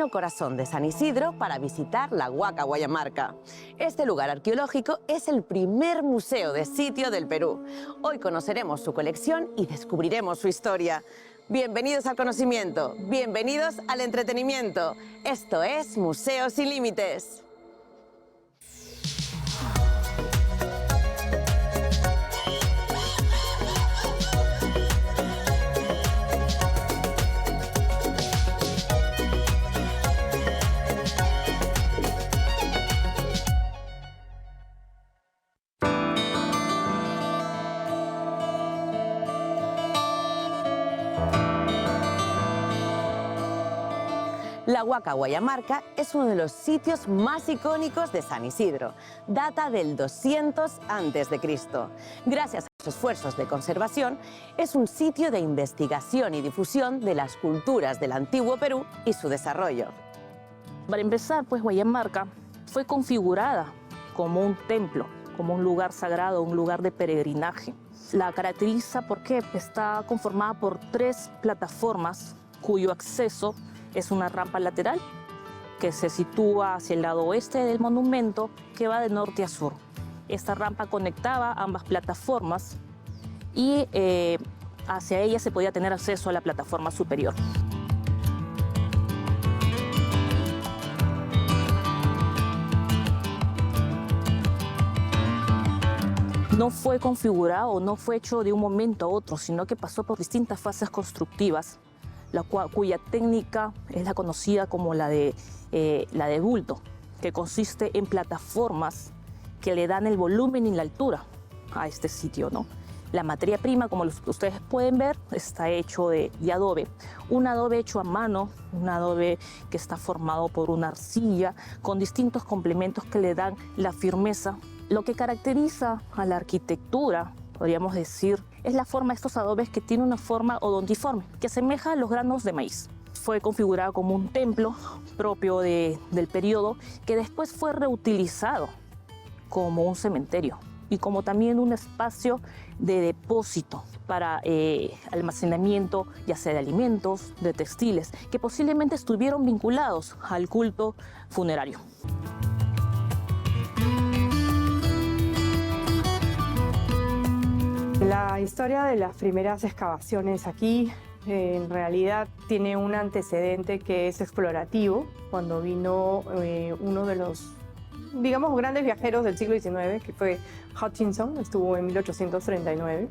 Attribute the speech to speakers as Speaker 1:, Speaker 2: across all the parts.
Speaker 1: pleno corazón de San Isidro para visitar la Huaca Huayamarca. Este lugar arqueológico es el primer museo de sitio del Perú. Hoy conoceremos su colección y descubriremos su historia. Bienvenidos al conocimiento, bienvenidos al entretenimiento. Esto es Museos sin Límites. La Huaca Huayamarca es uno de los sitios más icónicos de San Isidro. Data del 200 a.C. Gracias a los esfuerzos de conservación, es un sitio de investigación y difusión de las culturas del antiguo Perú y su desarrollo.
Speaker 2: Para empezar, pues Huayamarca fue configurada como un templo, como un lugar sagrado, un lugar de peregrinaje. La caracteriza porque está conformada por 3 plataformas cuyo acceso es una rampa lateral que se sitúa hacia el lado oeste del monumento, que va de norte a sur. Esta rampa conectaba ambas plataformas y hacia ella se podía tener acceso a la plataforma superior. No fue configurado, no fue hecho de un momento a otro, sino que pasó por distintas fases constructivas, cuya técnica es la conocida como la de bulto, que consiste en plataformas que le dan el volumen y la altura a este sitio, ¿no? La materia prima, como ustedes pueden ver, está hecho de adobe. Un adobe hecho a mano, un adobe que está formado por una arcilla, con distintos complementos que le dan la firmeza. Lo que caracteriza a la arquitectura, podríamos decir, es la forma de estos adobes, que tiene una forma odontiforme, que asemeja a los granos de maíz. Fue configurado como un templo propio del periodo, que después fue reutilizado como un cementerio y como también un espacio de depósito para almacenamiento, ya sea de alimentos, de textiles, que posiblemente estuvieron vinculados al culto funerario.
Speaker 3: La historia de las primeras excavaciones aquí en realidad tiene un antecedente que es explorativo, cuando vino uno de los, digamos, grandes viajeros del siglo XIX, que fue Hutchinson, estuvo en 1839.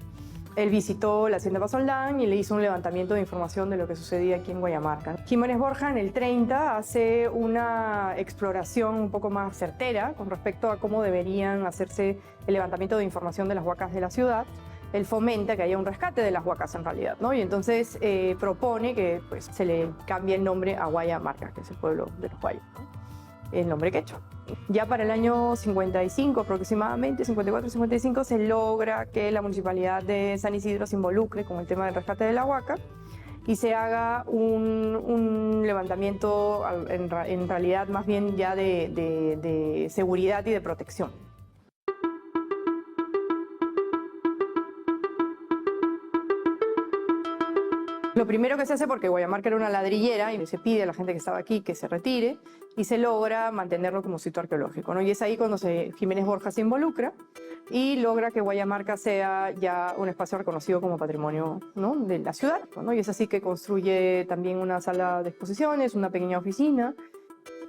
Speaker 3: Él visitó la hacienda Pazoldán y le hizo un levantamiento de información de lo que sucedía aquí en Huayamarca. Jiménez Borja en el 30 hace una exploración un poco más certera con respecto a cómo deberían hacerse el levantamiento de información de las huacas de la ciudad. Él fomenta que haya un rescate de las huacas en realidad, ¿no? Y entonces propone que pues, se le cambie el nombre a Huayamarca, que es el pueblo de los Guayos, ¿no? El nombre quechua. Ya para el año 55 aproximadamente, 54-55, se logra que la Municipalidad de San Isidro se involucre con el tema del rescate de la huaca y se haga un levantamiento en realidad más bien ya de seguridad y de protección. Lo primero que se hace, porque Huayamarca era una ladrillera, y se pide a la gente que estaba aquí que se retire, y se logra mantenerlo como sitio arqueológico, ¿no? Y es ahí cuando Jiménez Borja se involucra y logra que Huayamarca sea ya un espacio reconocido como patrimonio, ¿no?, de la ciudad, ¿no? Y es así que construye también una sala de exposiciones, una pequeña oficina,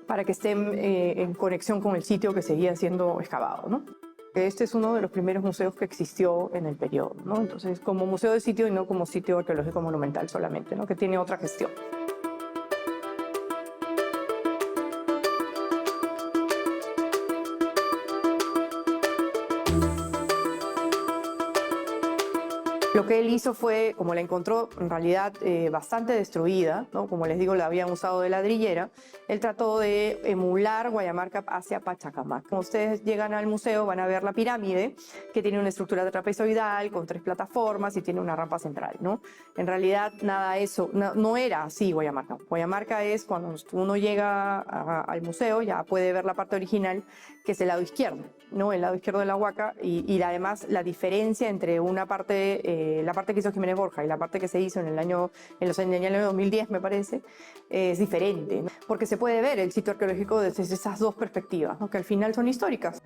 Speaker 3: para que estén en conexión con el sitio que seguía siendo excavado, ¿no? Este es uno de los primeros museos que existió en el periodo, ¿no? Entonces, como museo de sitio y no como sitio arqueológico monumental solamente, ¿no?, que tiene otra gestión. Lo que él hizo fue, como la encontró en realidad bastante destruida, ¿no?, como les digo, la habían usado de ladrillera, él trató de emular Huayamarca hacia Pachacamac. Como ustedes llegan al museo, van a ver la pirámide, que tiene una estructura trapezoidal con 3 plataformas y tiene una rampa central, ¿no? En realidad, nada de eso, no era así Huayamarca. Huayamarca es cuando uno llega al museo, ya puede ver la parte original, que es el lado izquierdo, ¿no?, el lado izquierdo de la huaca, y además la diferencia entre una parte la parte que hizo Jiménez Borja y la parte que se hizo en el año 2010, me parece, es diferente, ¿no? Porque se puede ver el sitio arqueológico desde esas dos perspectivas, ¿no? Que al final son históricas.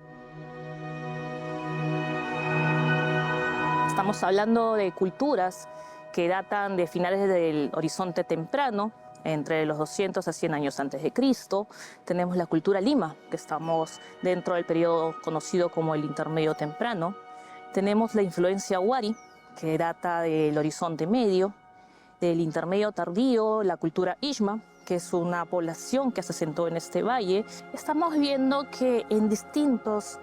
Speaker 2: Estamos hablando de culturas que datan de finales del Horizonte temprano, entre los 200 a 100 años antes de Cristo. Tenemos la cultura Lima, que estamos dentro del periodo conocido como el Intermedio temprano. Tenemos la influencia Wari, que data del Horizonte medio. Del Intermedio tardío, la cultura Ishma, que es una población que se asentó en este valle. Estamos viendo que en distintos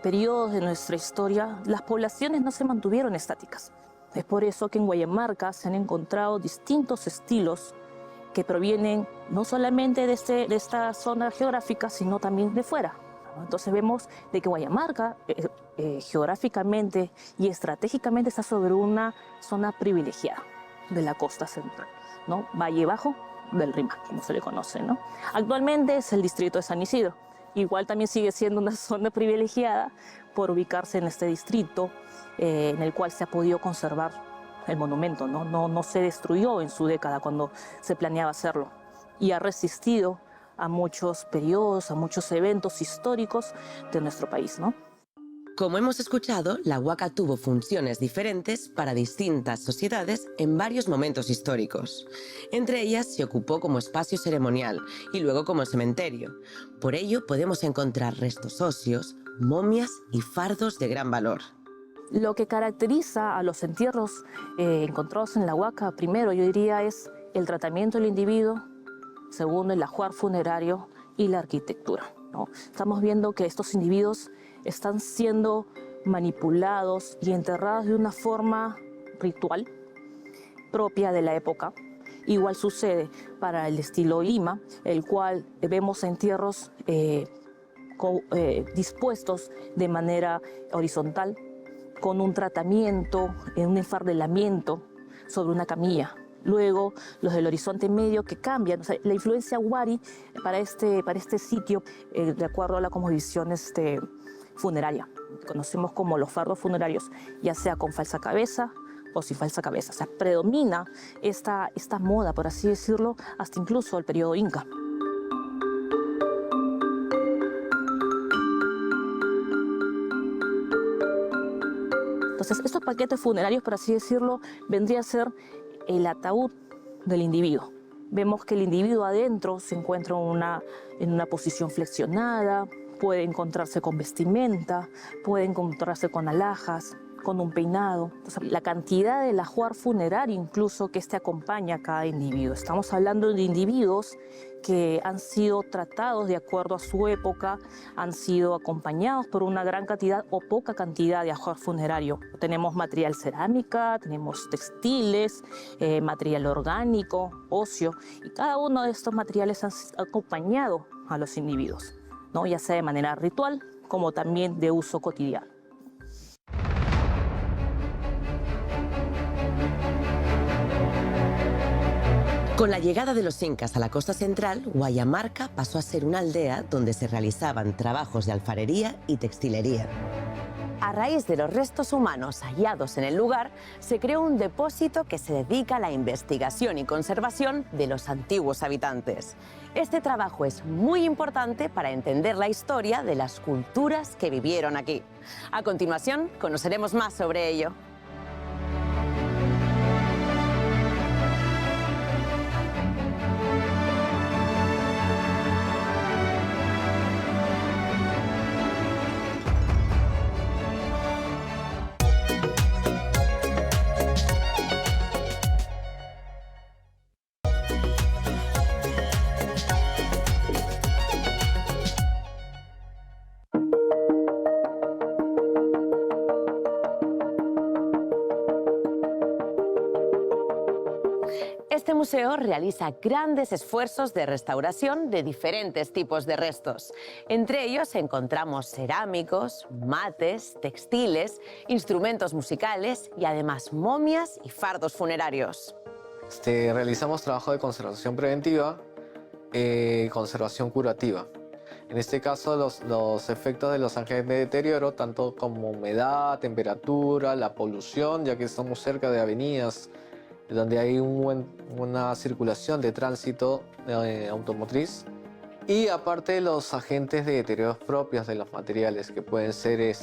Speaker 2: periodos de nuestra historia, las poblaciones no se mantuvieron estáticas. Es por eso que en Huallamarca se han encontrado distintos estilos que provienen no solamente de esta zona geográfica, sino también de fuera. Entonces vemos de que Huallamarca geográficamente y estratégicamente está sobre una zona privilegiada de la costa central, ¿no? Valle Bajo del Rímac, como se le conoce, ¿no? Actualmente es el distrito de San Isidro. Igual también sigue siendo una zona privilegiada por ubicarse en este distrito en el cual se ha podido conservar el monumento, ¿no? No se destruyó en su década cuando se planeaba hacerlo y ha resistido a muchos periodos, a muchos eventos históricos de nuestro país, ¿no?
Speaker 1: Como hemos escuchado, la huaca tuvo funciones diferentes para distintas sociedades en varios momentos históricos. Entre ellas se ocupó como espacio ceremonial y luego como cementerio. Por ello podemos encontrar restos óseos, momias y fardos de gran valor.
Speaker 2: Lo que caracteriza a los entierros encontrados en la huaca, primero yo diría es el tratamiento del individuo, segundo el ajuar funerario y la arquitectura, ¿no? Estamos viendo que estos individuos están siendo manipulados y enterrados de una forma ritual propia de la época. Igual sucede para el estilo Lima, el cual vemos entierros dispuestos de manera horizontal, con un tratamiento, un enfardelamiento sobre una camilla. Luego, los del Horizonte Medio que cambian. O sea, la influencia Wari para este sitio, de acuerdo a la cosmovisión funeraria. Conocemos como los fardos funerarios, ya sea con falsa cabeza o sin falsa cabeza. O sea, predomina esta moda, por así decirlo, hasta incluso el periodo Inca. Entonces, estos paquetes funerarios, por así decirlo, vendría a ser el ataúd del individuo. Vemos que el individuo adentro se encuentra en una posición flexionada, puede encontrarse con vestimenta, puede encontrarse con alhajas, con un peinado. Entonces, la cantidad del ajuar funerario incluso que acompaña a cada individuo. Estamos hablando de individuos que han sido tratados de acuerdo a su época, han sido acompañados por una gran cantidad o poca cantidad de ajuar funerario. Tenemos material cerámica, tenemos textiles, material orgánico, óseo, y cada uno de estos materiales han acompañado a los individuos, ¿no? Ya sea de manera ritual como también de uso cotidiano.
Speaker 1: Con la llegada de los incas a la costa central, Huallamarca pasó a ser una aldea donde se realizaban trabajos de alfarería y textilería. A raíz de los restos humanos hallados en el lugar, se creó un depósito que se dedica a la investigación y conservación de los antiguos habitantes. Este trabajo es muy importante para entender la historia de las culturas que vivieron aquí. A continuación, conoceremos más sobre ello. Este museo realiza grandes esfuerzos de restauración de diferentes tipos de restos. Entre ellos encontramos cerámicos, mates, textiles, instrumentos musicales y además momias y fardos funerarios.
Speaker 4: Realizamos trabajo de conservación preventiva y conservación curativa. En este caso, los efectos de los agentes de deterioro, tanto como humedad, temperatura, la polución, ya que estamos cerca de avenidas donde hay una circulación de tránsito automotriz. Y aparte los agentes de deterioro propios de los materiales, que pueden ser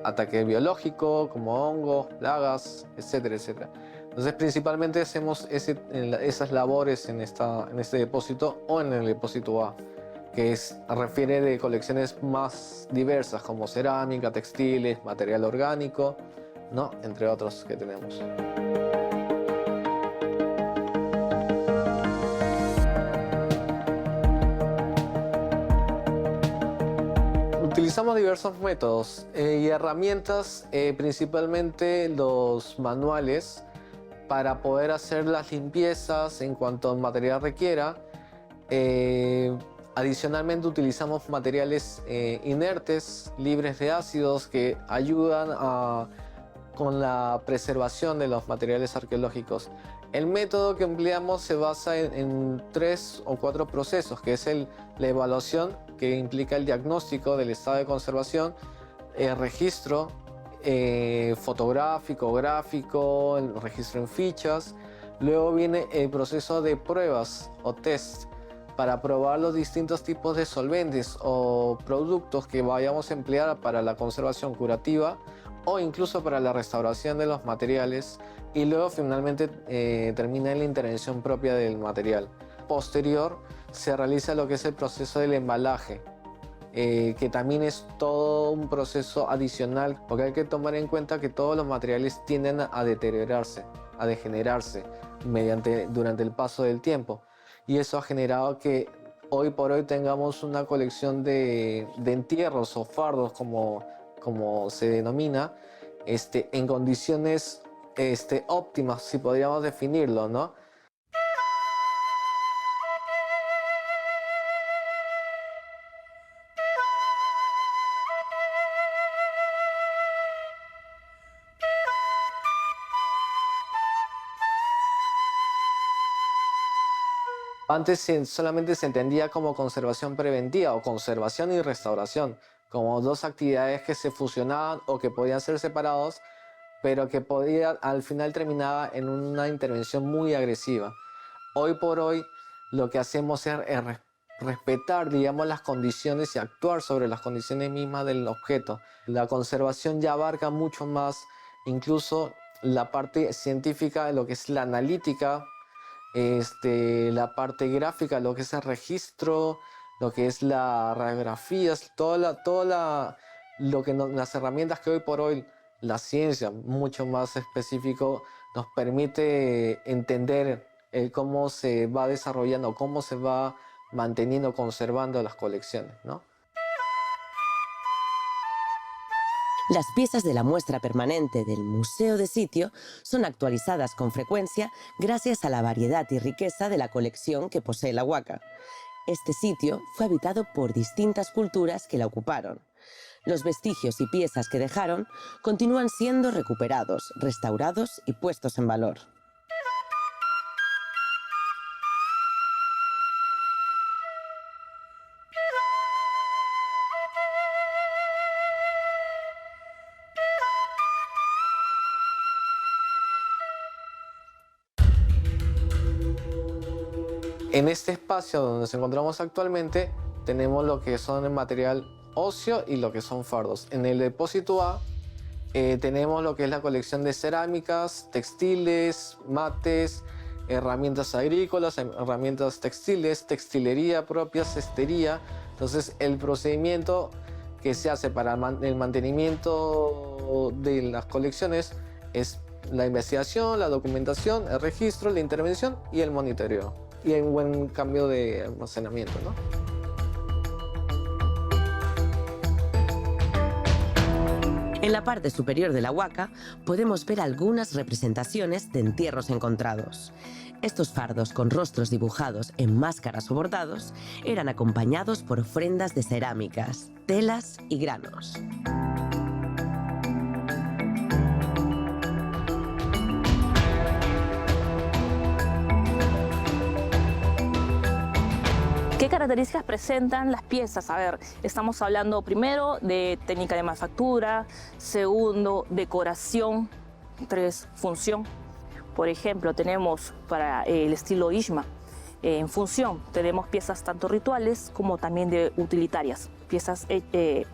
Speaker 4: ataque biológico, como hongos, plagas, etcétera, etcétera. Entonces, principalmente hacemos esas labores en este depósito o en el depósito A, que refiere de colecciones más diversas, como cerámica, textiles, material orgánico, ¿no? Entre otros que tenemos. Utilizamos diversos métodos y herramientas, principalmente los manuales, para poder hacer las limpiezas en cuanto al material requiera. Adicionalmente utilizamos materiales inertes, libres de ácidos, que ayudan con la preservación de los materiales arqueológicos. El método que empleamos se basa en 3 o 4 procesos, que es la evaluación, que implica el diagnóstico del estado de conservación, el registro fotográfico, gráfico, el registro en fichas. Luego viene el proceso de pruebas o test para probar los distintos tipos de solventes o productos que vayamos a emplear para la conservación curativa o incluso para la restauración de los materiales, y luego finalmente termina la intervención propia del material. Posterior se realiza lo que es el proceso del embalaje, que también es todo un proceso adicional, porque hay que tomar en cuenta que todos los materiales tienden a deteriorarse, a degenerarse durante el paso del tiempo, y eso ha generado que hoy por hoy tengamos una colección de entierros o fardos, como se denomina, en condiciones óptimas, si podríamos definirlo, ¿no? Antes solamente se entendía como conservación preventiva o conservación y restauración, como dos actividades que se fusionaban o que podían ser separados, pero que al final terminaba en una intervención muy agresiva. Hoy por hoy lo que hacemos es respetar, digamos, las condiciones y actuar sobre las condiciones mismas del objeto. La conservación ya abarca mucho más, incluso la parte científica de lo que es la analítica, la parte gráfica, lo que es el registro, lo que es la radiografía, las herramientas que hoy por hoy la ciencia, mucho más específico, nos permite entender cómo se va desarrollando, cómo se va manteniendo, conservando las colecciones, ¿no?
Speaker 1: Las piezas de la muestra permanente del Museo de Sitio son actualizadas con frecuencia gracias a la variedad y riqueza de la colección que posee la Huaca. Este sitio fue habitado por distintas culturas que la ocuparon. Los vestigios y piezas que dejaron continúan siendo recuperados, restaurados y puestos en valor.
Speaker 4: En este espacio donde nos encontramos actualmente tenemos lo que son el material óseo y lo que son fardos. En el depósito A tenemos lo que es la colección de cerámicas, textiles, mates, herramientas agrícolas, herramientas textiles, textilería propia, cestería. Entonces el procedimiento que se hace para el mantenimiento de las colecciones es la investigación, la documentación, el registro, la intervención y el monitoreo. Y hay un buen cambio de almacenamiento, ¿no?
Speaker 1: En la parte superior de la Huaca podemos ver algunas representaciones de entierros encontrados. Estos fardos con rostros dibujados en máscaras o bordados eran acompañados por ofrendas de cerámicas, telas y granos.
Speaker 2: ¿Qué características presentan las piezas? A ver, estamos hablando primero de técnica de manufactura, segundo, decoración, 3, función. Por ejemplo, tenemos para el estilo Ishma, en función, tenemos piezas tanto rituales como también de utilitarias, piezas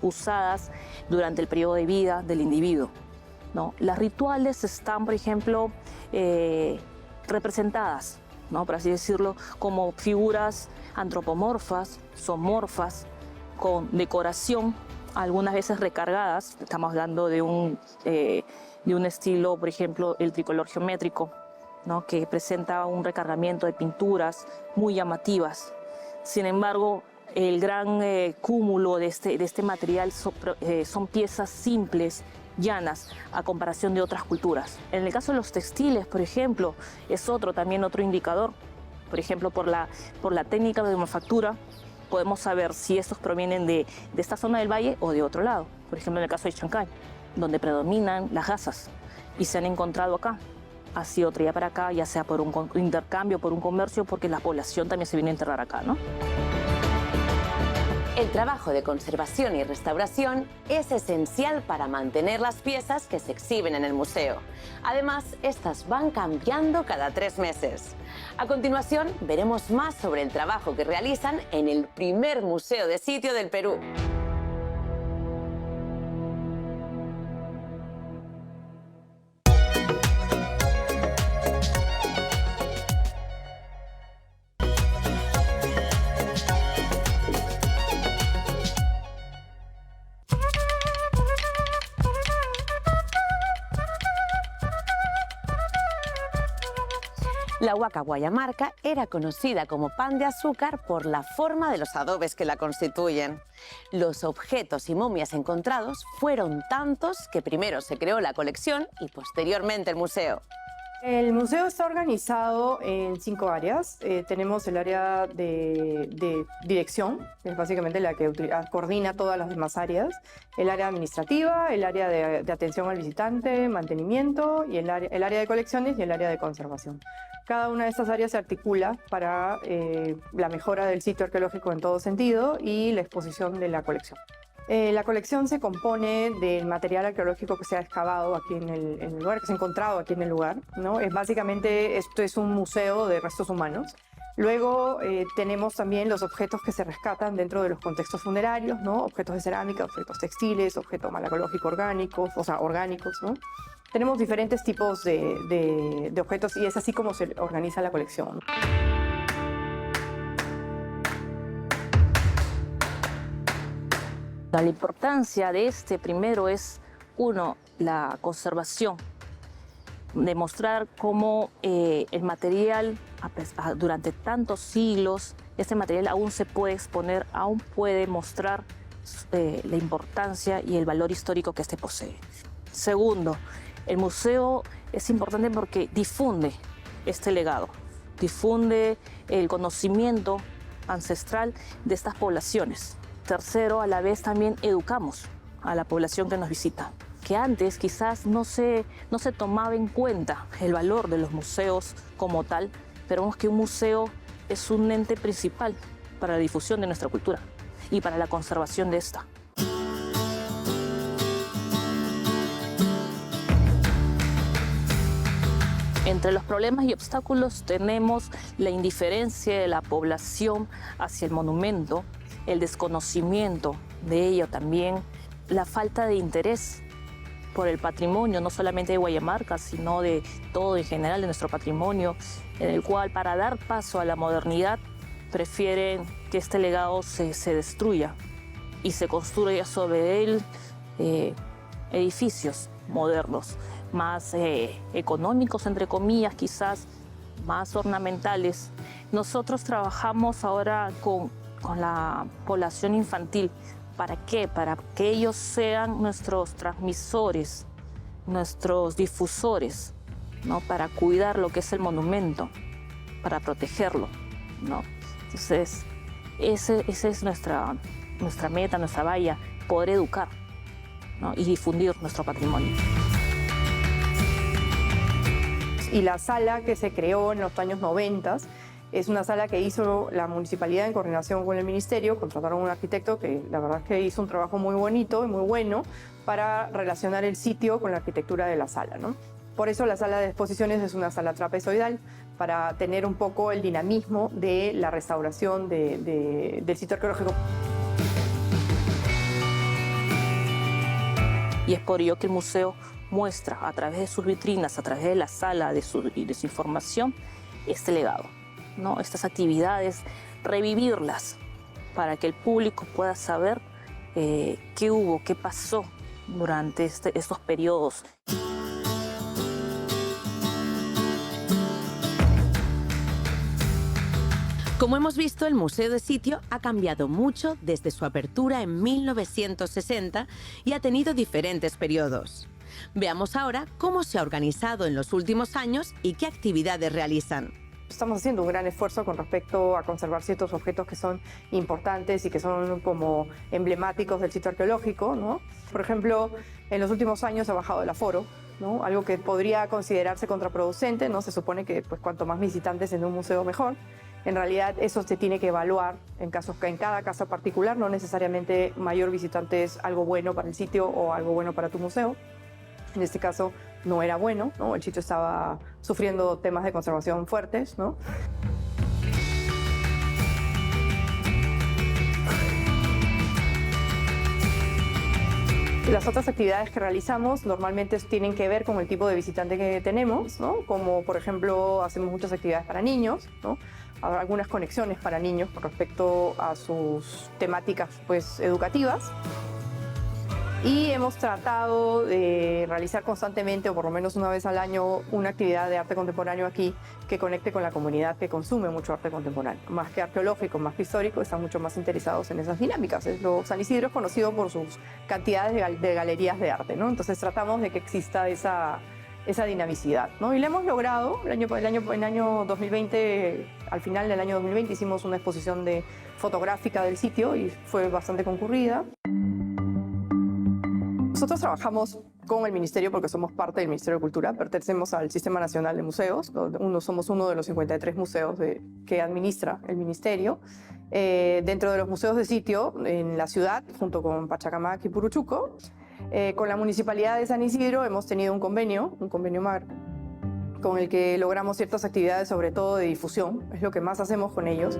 Speaker 2: usadas durante el periodo de vida del individuo, ¿no? Las rituales están, por ejemplo, representadas, ¿no?, por así decirlo, como figuras antropomorfas, zoomorfas, con decoración, algunas veces recargadas. Estamos hablando de un estilo, por ejemplo, el tricolor geométrico, ¿no?, que presenta un recargamiento de pinturas muy llamativas. Sin embargo, el gran cúmulo de este material son piezas simples, llanas, a comparación de otras culturas. En el caso de los textiles, por ejemplo, es también otro indicador. Por ejemplo, por la técnica de manufactura, podemos saber si estos provienen de esta zona del valle o de otro lado. Por ejemplo, en el caso de Chancay, donde predominan las gasas y se han encontrado acá. Ha sido traída para acá, ya sea por un intercambio, por un comercio, porque la población también se viene a enterrar acá, ¿no?
Speaker 1: El trabajo de conservación y restauración es esencial para mantener las piezas que se exhiben en el museo. Además, estas van cambiando cada 3 meses. A continuación, veremos más sobre el trabajo que realizan en el primer museo de sitio del Perú. La huaca guayamarca era conocida como pan de azúcar por la forma de los adobes que la constituyen. Los objetos y momias encontrados fueron tantos que primero se creó la colección y posteriormente el museo.
Speaker 3: El museo está organizado en 5 áreas. Tenemos el área de dirección, que es básicamente la que coordina todas las demás áreas, el área administrativa, el área de atención al visitante, mantenimiento, y el área de colecciones y el área de conservación. Cada una de estas áreas se articula para la mejora del sitio arqueológico en todo sentido y la exposición de la colección. La colección se compone del material arqueológico que se ha excavado aquí en el lugar, que se ha encontrado aquí en el lugar, ¿no? Básicamente, esto es un museo de restos humanos. Luego tenemos también los objetos que se rescatan dentro de los contextos funerarios, ¿no? Objetos de cerámica, objetos textiles, objetos malacológicos orgánicos, ¿no? Tenemos diferentes tipos de objetos y es así como se organiza la colección.
Speaker 2: La importancia de primero es, uno, la conservación, demostrar cómo el material, durante tantos siglos, este material aún se puede exponer, aún puede mostrar la importancia y el valor histórico que posee. Segundo, el museo es importante porque difunde este legado, difunde el conocimiento ancestral de estas poblaciones. Tercero, a la vez también educamos a la población que nos visita, que antes quizás no se tomaba en cuenta el valor de los museos como tal, pero vemos que un museo es un ente principal para la difusión de nuestra cultura y para la conservación de esta. Entre los problemas y obstáculos tenemos la indiferencia de la población hacia el monumento, el desconocimiento de ello también, la falta de interés por el patrimonio, no solamente de Guayamarca, sino de todo en general, de nuestro patrimonio, en el cual para dar paso a la modernidad prefieren que este legado se destruya y se construya sobre él edificios modernos, más económicos, entre comillas, quizás más ornamentales. Nosotros trabajamos ahora con la población infantil. ¿Para qué? Para que ellos sean nuestros transmisores, nuestros difusores, ¿no? Para cuidar lo que es el monumento, para protegerlo, ¿no? Entonces, esa es nuestra meta, nuestra valla, poder educar, ¿no? Y difundir nuestro patrimonio.
Speaker 3: Y la sala que se creó en los años 90 Es una sala que hizo la municipalidad en coordinación con el ministerio, contrataron a un arquitecto que la verdad es que hizo un trabajo muy bonito y muy bueno para relacionar el sitio con la arquitectura de la sala, ¿no? Por eso la sala de exposiciones es una sala trapezoidal, para tener un poco el dinamismo de la restauración del sitio arqueológico.
Speaker 2: Y es por ello que el museo muestra a través de sus vitrinas, a través de la sala y de su información, este legado, ¿no? Estas actividades, revivirlas para que el público pueda saber qué hubo, qué pasó durante estos periodos.
Speaker 1: Como hemos visto, el Museo de Sitio ha cambiado mucho desde su apertura en 1960 y ha tenido diferentes periodos. Veamos ahora cómo se ha organizado en los últimos años y qué actividades realizan.
Speaker 3: Estamos haciendo un gran esfuerzo con respecto a conservar ciertos objetos que son importantes y que son como emblemáticos del sitio arqueológico, ¿no? Por ejemplo, en los últimos años ha bajado el aforo, ¿no? Algo que podría considerarse contraproducente, ¿no? Se supone que pues, cuanto más visitantes en un museo mejor. En realidad eso se tiene que evaluar en cada caso particular, no necesariamente mayor visitante es algo bueno para el sitio o algo bueno para tu museo. En este caso no era bueno, ¿no? El sitio estaba sufriendo temas de conservación fuertes, ¿no? Las otras actividades que realizamos normalmente tienen que ver con el tipo de visitante que tenemos, ¿no? Como por ejemplo hacemos muchas actividades para niños, ¿no? Habrá algunas conexiones para niños con respecto a sus temáticas pues, educativas. Y hemos tratado de realizar constantemente, o por lo menos una vez al año, una actividad de arte contemporáneo aquí que conecte con la comunidad que consume mucho arte contemporáneo. Más que arqueológico, más que histórico, están mucho más interesados en esas dinámicas. San Isidro es conocido por sus cantidades de galerías de arte, ¿no? Entonces tratamos de que exista esa dinamicidad, ¿no? Y lo hemos logrado. El año 2020, al final del año 2020, hicimos una exposición fotográfica del sitio y fue bastante concurrida. Nosotros trabajamos con el Ministerio porque somos parte del Ministerio de Cultura, pertenecemos al Sistema Nacional de Museos, somos uno de los 53 museos que administra el Ministerio. Dentro de los museos de sitio, en la ciudad, junto con Pachacamac y Puruchuco, con la Municipalidad de San Isidro hemos tenido un convenio marco, con el que logramos ciertas actividades, sobre todo de difusión, es lo que más hacemos con ellos.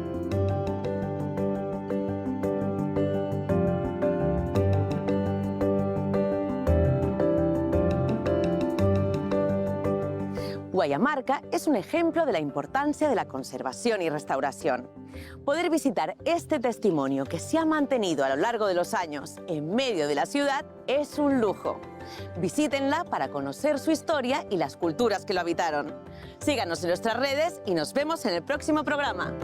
Speaker 1: Guayamarca es un ejemplo de la importancia de la conservación y restauración. Poder visitar este testimonio que se ha mantenido a lo largo de los años en medio de la ciudad es un lujo. Visítenla para conocer su historia y las culturas que lo habitaron. Síganos en nuestras redes y nos vemos en el próximo programa.